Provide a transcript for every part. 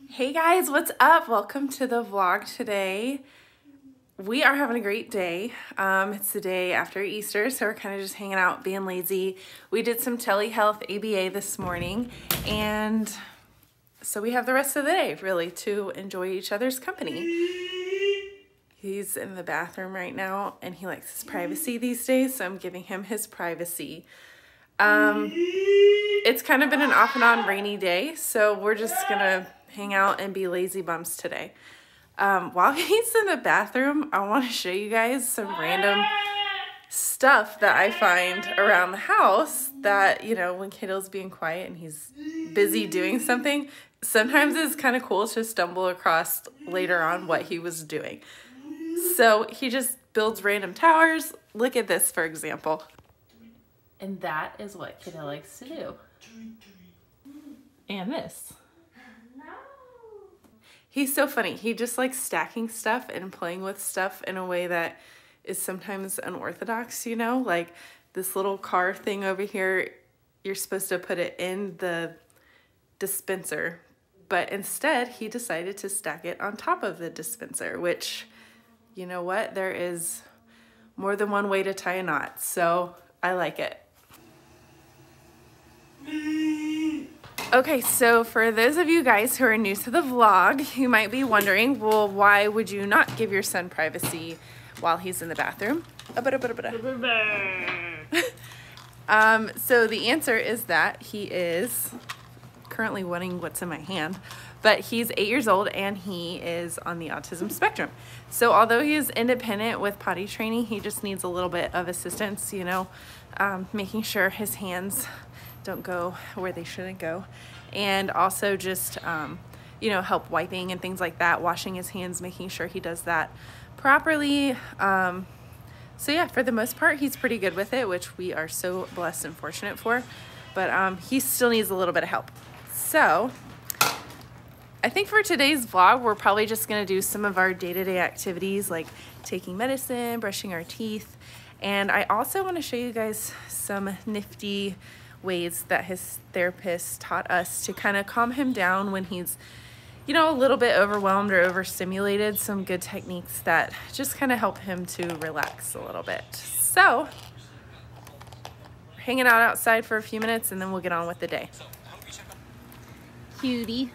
Hey guys, what's up? Welcome to the vlog today. We are having a great day. It's the day after Easter, so we're kind of just hanging out, being lazy. We did some telehealth ABA this morning, and so we have the rest of the day really to enjoy each other's company. He's in the bathroom right now, and he likes his privacy these days, so I'm giving him his privacy. It's kind of been an off and on rainy day, so we're just gonna hang out and be lazy bums today. While he's in the bathroom, I want to show you guys some random stuff that I find around the house that, you know, when Kaidale's being quiet and he's busy doing something, sometimes it's kind of cool to stumble across later on what he was doing. So he just builds random towers. Look at this, for example. And that is what Kaidale likes to do. And this. He's so funny. He just likes stacking stuff and playing with stuff in a way that is sometimes unorthodox, you know? Like this little car thing over here, you're supposed to put it in the dispenser, but instead he decided to stack it on top of the dispenser, which, you know what? There is more than one way to tie a knot, so I like it. Okay, so for those of you guys who are new to the vlog, you might be wondering, well, why would you not give your son privacy while he's in the bathroom? So the answer is that he is currently wanting what's in my hand, but he's 8 years old and he is on the autism spectrum. So although he is independent with potty training, he just needs a little bit of assistance, you know, making sure his hands don't go where they shouldn't go, and also just you know, help wiping and things like that, washing his hands, making sure he does that properly. So yeah, for the most part he's pretty good with it, which we are so blessed and fortunate for, but he still needs a little bit of help. So I think for today's vlog we're probably just gonna do some of our day-to-day activities like taking medicine, brushing our teeth, and I also want to show you guys some nifty ways that his therapist taught us to kind of calm him down when he's, you know, a little bit overwhelmed or overstimulated. Some good techniques that just kind of help him to relax a little bit. So we're hanging out outside for a few minutes and then we'll get on with the day. Cutie,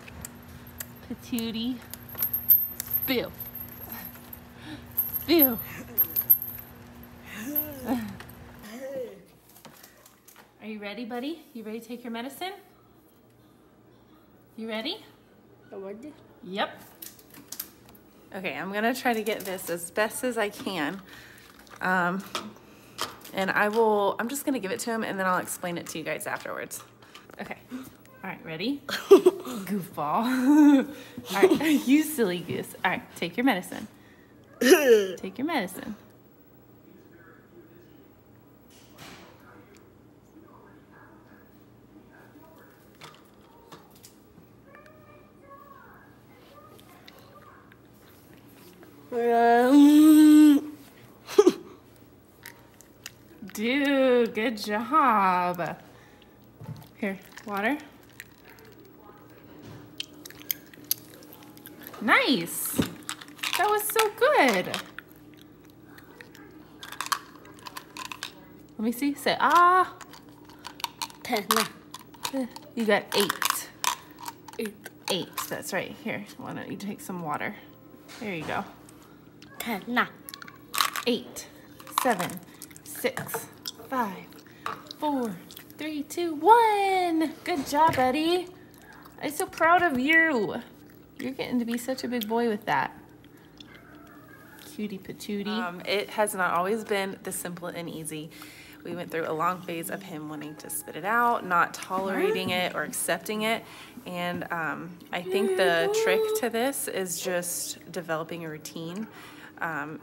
patootie, Bill, Bill. Are you ready, buddy? You ready to take your medicine? You ready? Yep. Okay, I'm gonna try to get this as best as I can. And I'm just gonna give it to him and then I'll explain it to you guys afterwards. Okay, all right, ready? Goofball. All right, you silly goose. All right, take your medicine. Take your medicine. Dude, good job. Here, water. Nice. That was so good. Let me see. Say ah. 10. You got 8. 8. That's right. Here, why don't you take some water? There you go. 10. 8, 7, 6, 5, 4, 3, 2, 1. Good job, Eddie. I'm so proud of you. You're getting to be such a big boy with that. Cutie patootie. It has not always been this simple and easy. We went through a long phase of him wanting to spit it out, not tolerating it or accepting it. And I think the trick to this is just developing a routine.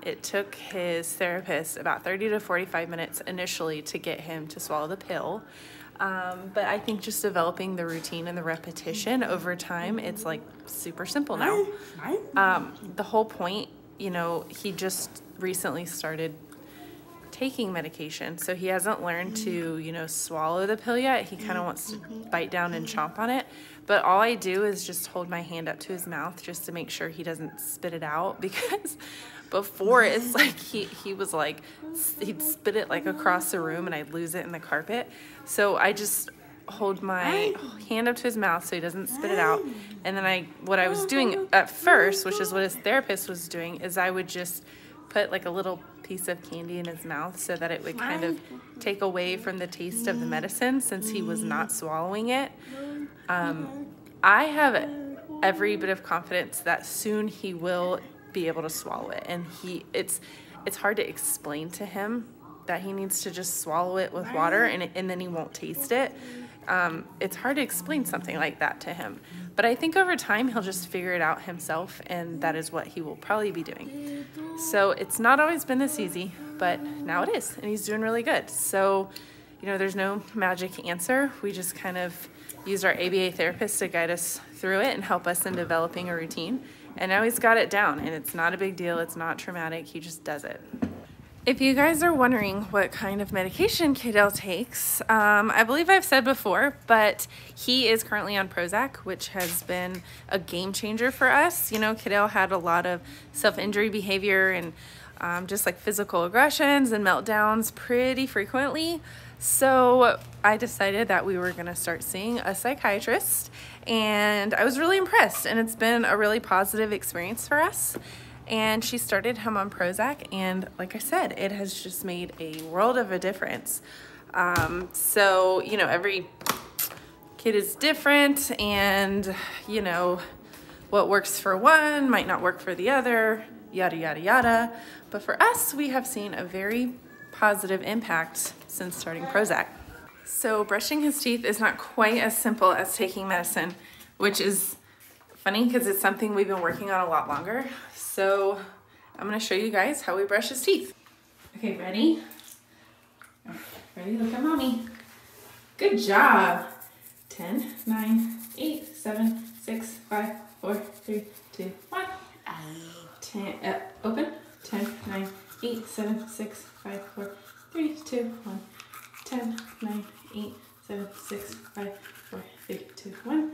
It took his therapist about 30 to 45 minutes initially to get him to swallow the pill. But I think just developing the routine and the repetition over time, it's like super simple now. The whole point, you know, he just recently started taking medication, so he hasn't learned to, you know, swallow the pill yet. He kind of wants to bite down and chomp on it. But all I do is just hold my hand up to his mouth just to make sure he doesn't spit it out, because before it's like he was like, he'd spit it like across the room and I'd lose it in the carpet. So I just hold my hand up to his mouth so he doesn't spit it out. And then what I was doing at first, which is what his therapist was doing, is I would just put like a little piece of candy in his mouth so that it would kind of take away from the taste of the medicine, since he was not swallowing it. I have every bit of confidence that soon he will be able to swallow it, and it's hard to explain to him that he needs to just swallow it with water and then he won't taste it. It's hard to explain something like that to him, but I think over time he'll just figure it out himself, and that is what he will probably be doing. So it's not always been this easy, but now it is, and he's doing really good. So, you know, there's no magic answer. We just kind of used our ABA therapist to guide us through it and help us in developing a routine. And now he's got it down, and it's not a big deal. It's not traumatic. He just does it. If you guys are wondering what kind of medication Kaidale takes, I believe I've said before, but he is currently on Prozac, which has been a game changer for us. You know, Kaidale had a lot of self-injury behavior and just like physical aggressions and meltdowns pretty frequently. So I decided that we were gonna start seeing a psychiatrist, and I was really impressed, and it's been a really positive experience for us. And she started him on Prozac, and like I said, it has just made a world of a difference. So, you know, every kid is different, and, you know, what works for one might not work for the other, yada, yada, yada. But for us, we have seen a very positive impact since starting Prozac. So brushing his teeth is not quite as simple as taking medicine, which is funny because it's something we've been working on a lot longer. So I'm gonna show you guys how we brush his teeth. Okay, ready? Ready, look at mommy. Good job. 10, 9, 8, 7, 6, 5, 4, 3, 2, 1. 10, open. 10, 9, 8, 7, 6, 5, 4, 3, 2, 1. 10, 9, 8, 7, 6, 5, 4, 3, 2, 1.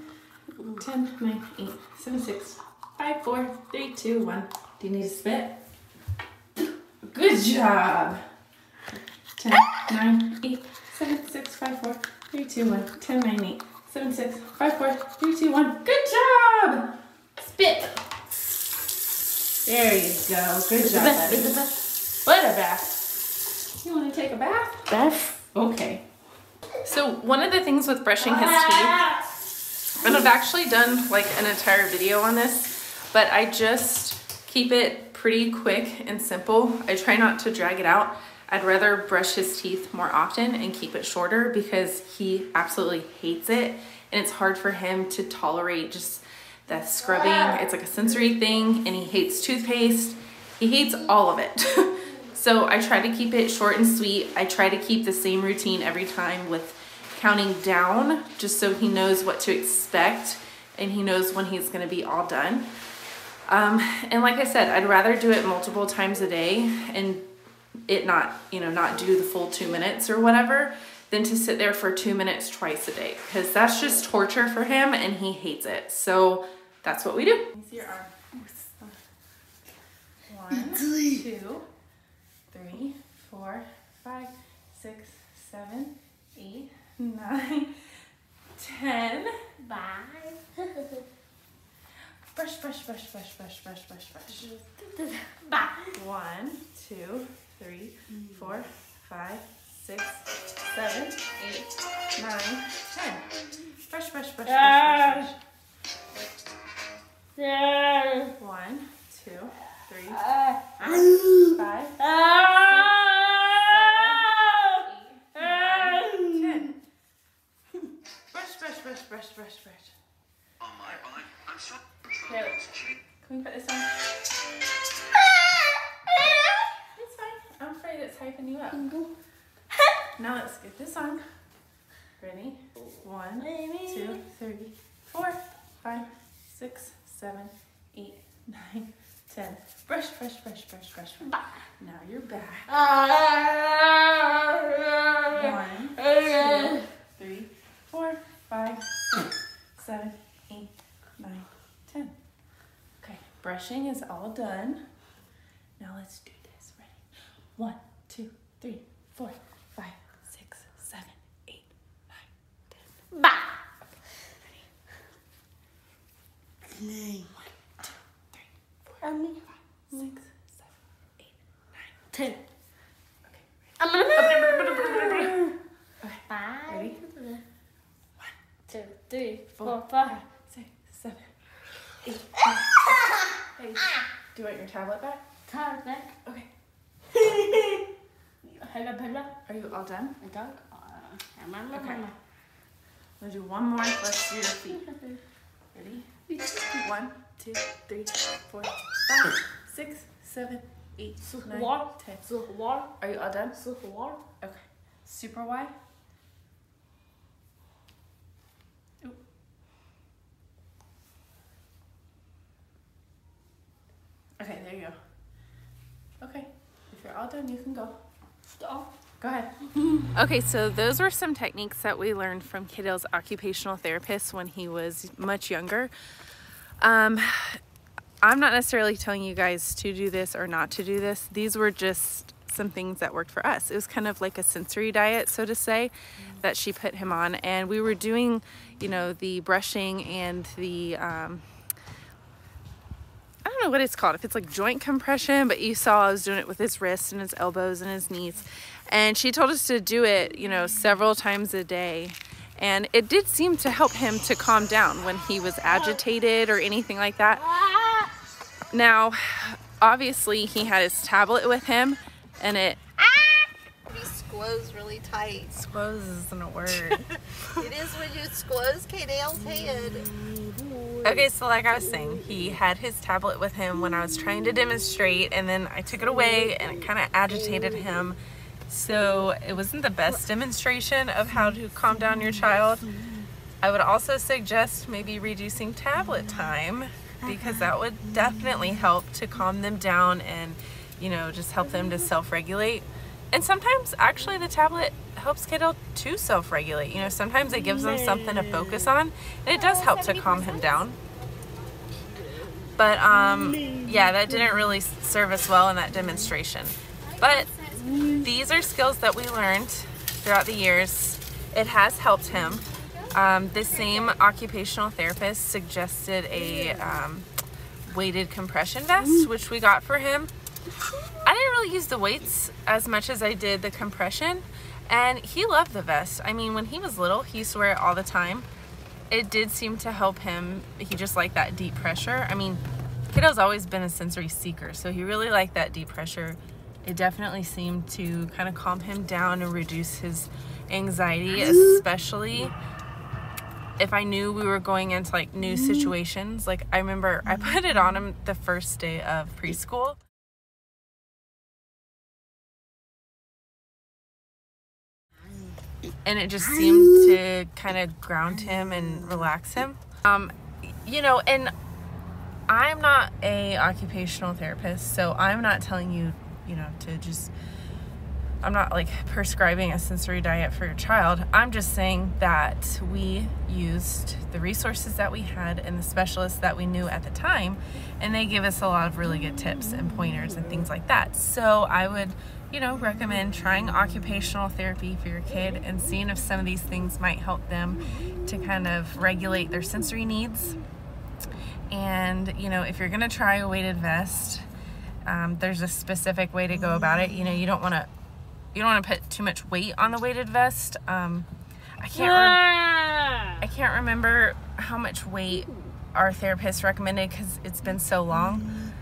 10, 9, 8, 7, 6, 5, 4, 3, 2, 1. Do you need to spit? Good job. 10, 9, 8, 7, 6, 5, 4, 3, 2, 1. 10, 9, 8, 7, 6, 5, 4, 3, 2, 1. Good job. Spit. There you go. Good job, buddy. What a bath. You want to take a bath? Bath. Okay. So one of the things with brushing his teeth, and I've actually done like an entire video on this, but I just keep it pretty quick and simple. I try not to drag it out. I'd rather brush his teeth more often and keep it shorter because he absolutely hates it, and it's hard for him to tolerate just the scrubbing. It's like a sensory thing, and he hates toothpaste. He hates all of it. So I try to keep it short and sweet. I try to keep the same routine every time with counting down, just so he knows what to expect and he knows when he's gonna be all done. And like I said, I'd rather do it multiple times a day and it not, you know, not do the full 2 minutes or whatever, than to sit there for 2 minutes twice a day, because that's just torture for him and he hates it. So that's what we do. Let me see your arm. 1, 2, 3, 4, 5, 6, 7, 8, 9, 10. Bye. Brush, brush, brush, brush, brush, brush, brush, brush. Bye. 1, 2, 3, 4, 5, 6, 7, 8, 9, 10. Brush, brush, brush, brush, brush, brush. 1, 2, 3, 4, 5, 6, 7, 8, 9, 10. Brush, brush, brush, brush, brush, brush. On my bike, I'm so Here, can we put this on? It's fine. I'm afraid it's hyping you up. Now let's get this on. Ready? 1, 2, 3, 4, 5, 6, 7, 8, 9, 10. Brush, brush, brush, brush, brush. Now you're back. 1, 2, 3, 4, 5, 6, 7, 8, 9, 10. Okay, brushing is all done. Now let's do this. Ready? 1, 2, 3, 4, 5, 6, 7, 8, 9, 10. Bah. Okay. 1, 2, 3, 4, 5, 6, 7, 8, 9, 10. Okay. Okay. Five. Ready? 1, 2, 3, 4, 5. 5, 6, 7, 8, 9. Hey, do you want your tablet back? Turn back. Okay. Hello. Are you all done? I don't. Okay. We'll do one more. Let's do your feet. Ready? 1, 2, 3, 4, 5, 6, 7, 8, 9, 10. Are you all done? Okay. Super wide. Oop. Okay, there you go. Okay. If you're all done, you can go. Stop. Go ahead. Okay, so those were some techniques that we learned from Kaidale's occupational therapist when he was much younger. I'm not necessarily telling you guys to do this or not to do this. These were just some things that worked for us. It was kind of like a sensory diet, so to say, that she put him on. And we were doing, you know, the brushing and the, I don't know what it's called, if it's like joint compression, but you saw I was doing it with his wrists and his elbows and his knees. And she told us to do it, you know, several times a day. And it did seem to help him to calm down when he was agitated or anything like that. Now, obviously he had his tablet with him and it... He squoze really tight. Squoze isn't a word. It is when you squoze Kaidale's head. Okay, so like I was saying, he had his tablet with him when I was trying to demonstrate, and then I took it away and it kind of agitated him. So it wasn't the best demonstration of how to calm down your child. I would also suggest maybe reducing tablet time, because that would definitely help to calm them down and, you know, just help them to self-regulate. And sometimes actually the tablet helps Kaidale to self-regulate. You know, sometimes it gives them something to focus on, and it does help to calm him down. But yeah, that didn't really serve us well in that demonstration. But these are skills that we learned throughout the years. It has helped him. The same occupational therapist suggested a weighted compression vest, which we got for him. I didn't really use the weights as much as I did the compression, and he loved the vest. I mean, when he was little, he used to wear it all the time. It did seem to help him. He just liked that deep pressure. I mean, Kaidale's always been a sensory seeker, so he really liked that deep pressure. It definitely seemed to kind of calm him down and reduce his anxiety, especially if I knew we were going into like new situations. Like I remember I put it on him the first day of preschool. And it just seemed to kind of ground him and relax him. You know, and I'm not a occupational therapist, so I'm not telling you, you know, to just, I'm not like prescribing a sensory diet for your child. I'm just saying that we used the resources that we had and the specialists that we knew at the time, and they give us a lot of really good tips and pointers and things like that. So I would, you know, recommend trying occupational therapy for your kid and seeing if some of these things might help them to kind of regulate their sensory needs. And, you know, if you're going to try a weighted vest, there's a specific way to go about it. You know, you don't want to put too much weight on the weighted vest. I can't remember how much weight our therapist recommended because it's been so long.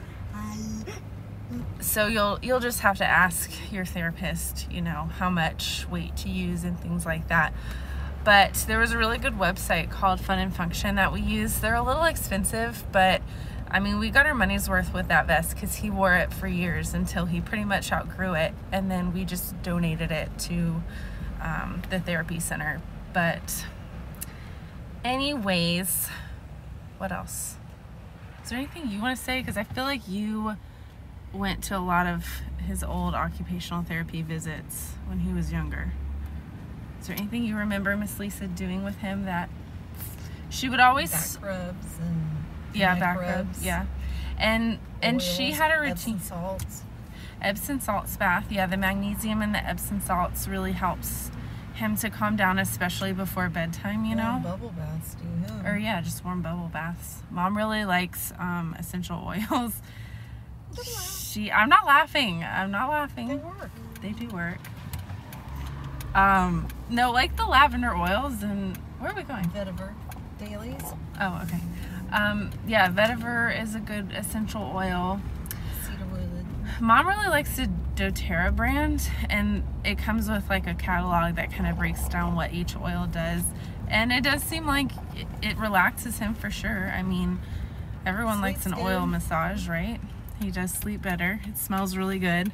So you'll just have to ask your therapist, you know, how much weight to use and things like that. But there was a really good website called Fun and Function that we use. They're a little expensive, but I mean, we got our money's worth with that vest because he wore it for years until he pretty much outgrew it, and then we just donated it to the therapy center. But anyways, what else? Is there anything you want to say? Because I feel like you went to a lot of his old occupational therapy visits when he was younger. Is there anything you remember Miss Lisa doing with him that she would always... Back rubs and yeah, neck back rubs, yeah. And oils, she had a routine. Epsom salts. Epsom salts bath. Yeah, the magnesium and the Epsom salts really helps him to calm down, especially before bedtime, you know? Warm bubble baths do, yeah. Or yeah, just warm bubble baths. Mom really likes essential oils. I'm not laughing. I'm not laughing. They work. They do work. No, like the lavender oils and where are we going? Vetiver dailies. Oh, okay. Yeah, vetiver is a good essential oil. Cedarwood. Mom really likes the doTERRA brand, and it comes with like a catalog that kind of breaks down what each oil does, and it does seem like it relaxes him for sure. I mean, everyone likes an oil massage, right? He does sleep better. It smells really good.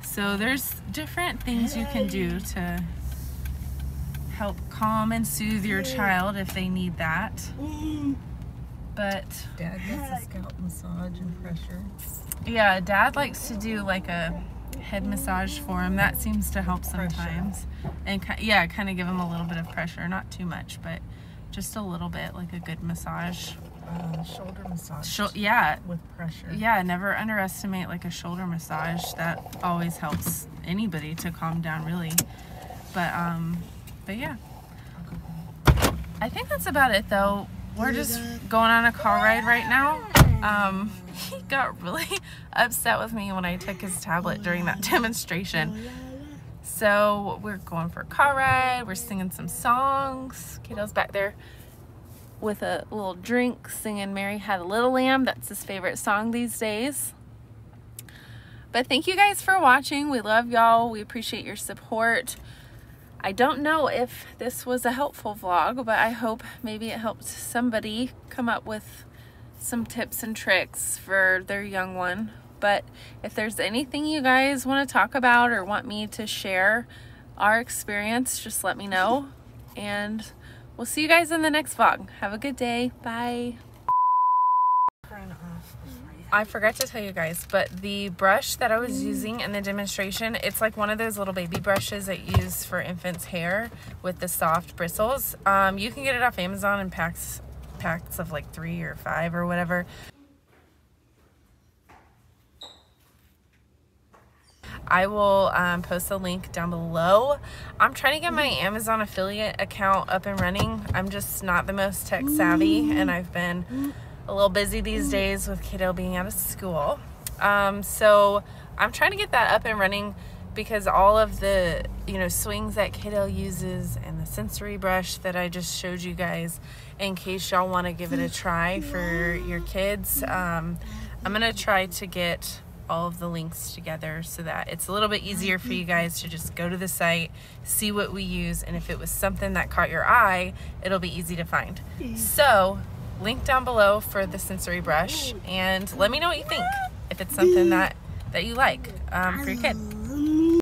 So there's different things you can do to help calm and soothe your child if they need that. But Dad gets a scalp massage and pressure. yeah, Dad likes to do like a head massage for him. That seems to help sometimes. And yeah, kind of give him a little bit of pressure. Not too much, but just a little bit, like a good massage. Shoulder massage. Yeah. With pressure. Yeah, never underestimate like a shoulder massage. That always helps anybody to calm down, really. But yeah. I think that's about it, though. We're just going on a car ride right now. He got really upset with me when I took his tablet during that demonstration. So we're going for a car ride. We're singing some songs. Kadel's back there with a little drink singing Mary Had a Little Lamb. That's his favorite song these days. But thank you guys for watching. We love y'all. We appreciate your support. I don't know if this was a helpful vlog, but I hope maybe it helped somebody come up with some tips and tricks for their young one. But if there's anything you guys want to talk about or want me to share our experience, just let me know. And we'll see you guys in the next vlog. Have a good day. Bye. I forgot to tell you guys, but the brush that I was using in the demonstration, it's like one of those little baby brushes that you use for infants' hair with the soft bristles. You can get it off Amazon in packs of like 3 or 5 or whatever. I will post a link down below. I'm trying to get my Amazon affiliate account up and running. I'm just not the most tech savvy, and I've been a little busy these days with kiddo being out of school. So I'm trying to get that up and running because all of the, swings that kiddo uses and the sensory brush that I just showed you guys, in case y'all want to give it a try for your kids, I'm going to try to get all of the links together so that it's a little bit easier for you guys to just go to the site, see what we use, and if it was something that caught your eye, it'll be easy to find. So link down below for the sensory brush, and let me know what you think, if it's something that you like for your kid.